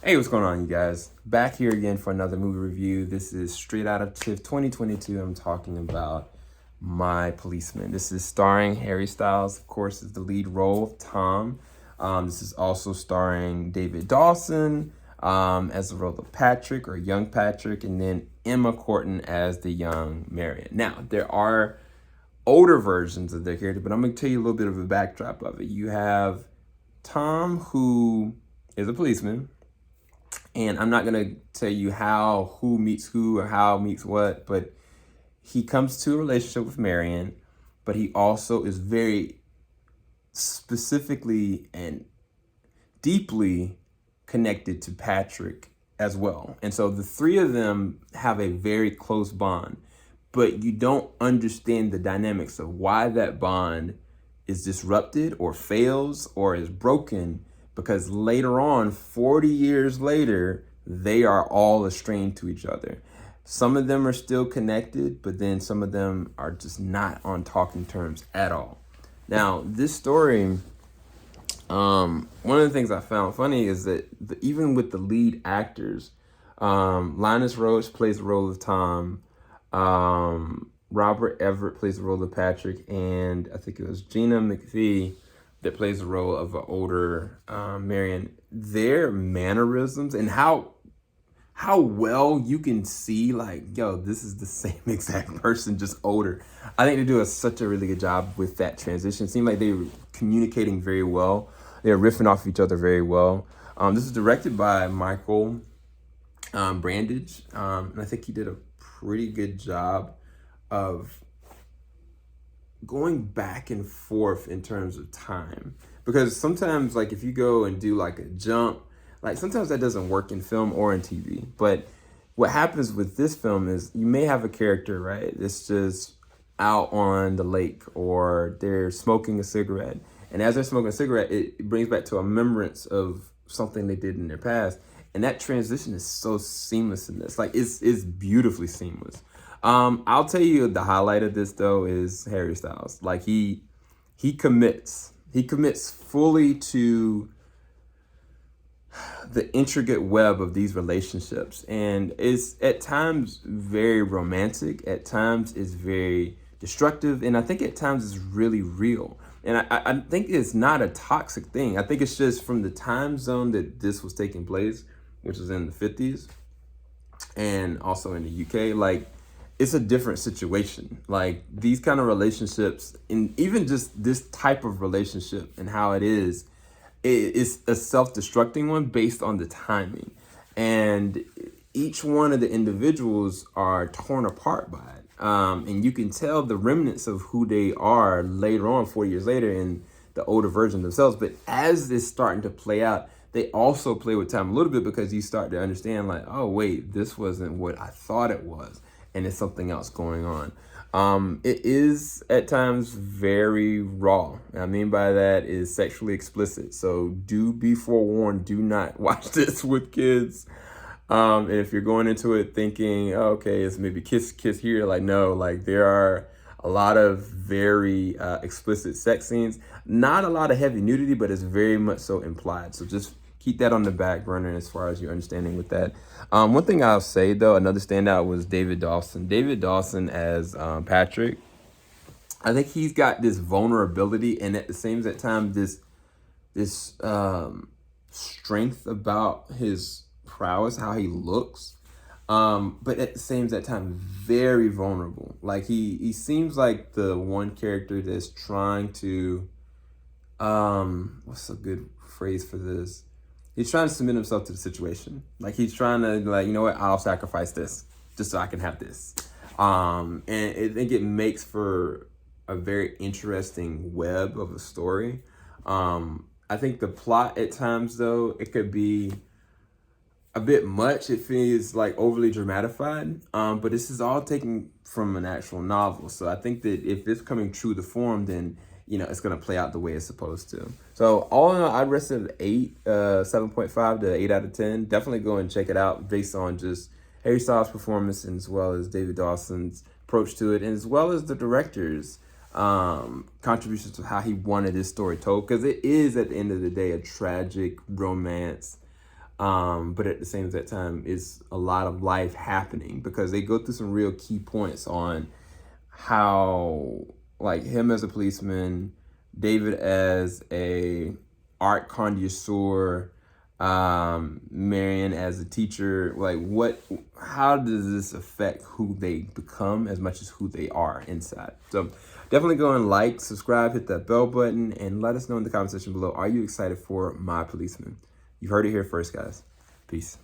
Hey, what's going on, you guys? Back here again for another movie review. This is straight out of TIFF 2022. I'm talking about My Policeman. This is starring Harry Styles, of course, is the lead role of Tom. This is also starring David Dawson as the role of Patrick or young Patrick, and then Emma Corrin as the young Marion. Now, there are older versions of their character, but I'm going to tell you a little bit of a backdrop of it. You have Tom, who is a policeman. And I'm not going to tell you who meets who or how meets what, but he comes to a relationship with Marion, but he also is very specifically and deeply connected to Patrick as well. And so the three of them have a very close bond, but you don't understand the dynamics of why that bond is disrupted or fails or is broken, because later on, 40 years later, they are all estranged to each other. Some of them are still connected, but then some of them are just not on talking terms at all. Now, this story, one of the things I found funny is that even with the lead actors, Linus Roache plays the role of Tom, Rupert Everett plays the role of Patrick, and I think it was Gina McKee that plays the role of an older Marion. Their mannerisms and how well you can see, like, yo, this is the same exact person, just older. I think they do such a really good job with that transition. It seemed like they were communicating very well. They were riffing off each other very well. This is directed by Michael Grandage, and I think he did a pretty good job of going back and forth in terms of time, because sometimes, like, if you go and do like a jump, like, sometimes that doesn't work in film or in TV. But what happens with this film is you may have a character, right, that's just out on the lake, or they're smoking a cigarette, and as they're smoking a cigarette, it brings back to a remembrance of something they did in their past, and that transition is so seamless in this. Like, it's beautifully seamless. I'll tell you, the highlight of this though is Harry Styles. Like, he commits fully to the intricate web of these relationships, and it's at times very romantic, at times it's very destructive, and I think at times it's really real. And I think it's not a toxic thing. I think it's just from the time zone that this was taking place, which was in the 50s and also in the UK. Like, it's a different situation. Like, these kind of relationships, and even just this type of relationship and how it is a self-destructing one based on the timing. And each one of the individuals are torn apart by it. And you can tell the remnants of who they are later on, 40 years later, in the older version themselves. But as this starting to play out, they also play with time a little bit, because you start to understand, like, oh, wait, this wasn't what I thought it was, and it's something else going on. It is at times very raw. And I mean by that is sexually explicit. So do be forewarned, do not watch this with kids. And if you're going into it thinking, oh, okay, it's maybe kiss here, like, no, like, there are a lot of very explicit sex scenes. Not a lot of heavy nudity, but it's very much so implied. So just keep that on the back burner as far as your understanding with that. One thing I'll say, though, another standout was David Dawson. David Dawson as Patrick. I think he's got this vulnerability, and at the same time, this strength about his prowess, how he looks. But at the same time, very vulnerable. Like, he seems like the one character that's trying to, what's a good phrase for this? He's trying to submit himself to the situation. Like, he's trying to, like, you know what, I'll sacrifice this just so I can have this. And I think it makes for a very interesting web of a story. I think the plot at times, though, it could be a bit much. It feels like overly dramatified, but this is all taken from an actual novel. So I think that if it's coming true to form, then, you know, it's going to play out the way it's supposed to. So all in all, I'd rest it at 7.5 to 8 out of 10. Definitely go and check it out based on just Harry Styles' performance, and as well as David Dawson's approach to it, and as well as the director's contributions to how he wanted his story told. Because it is, at the end of the day, a tragic romance But at the same time, it's a lot of life happening, because they go through some real key points on how, like, him as a policeman, David as a art connoisseur, Marion as a teacher, like how does this affect who they become as much as who they are inside? So definitely go and like, subscribe, hit that bell button, and let us know in the comment section below, are you excited for My Policeman? You've heard it here first, guys. Peace.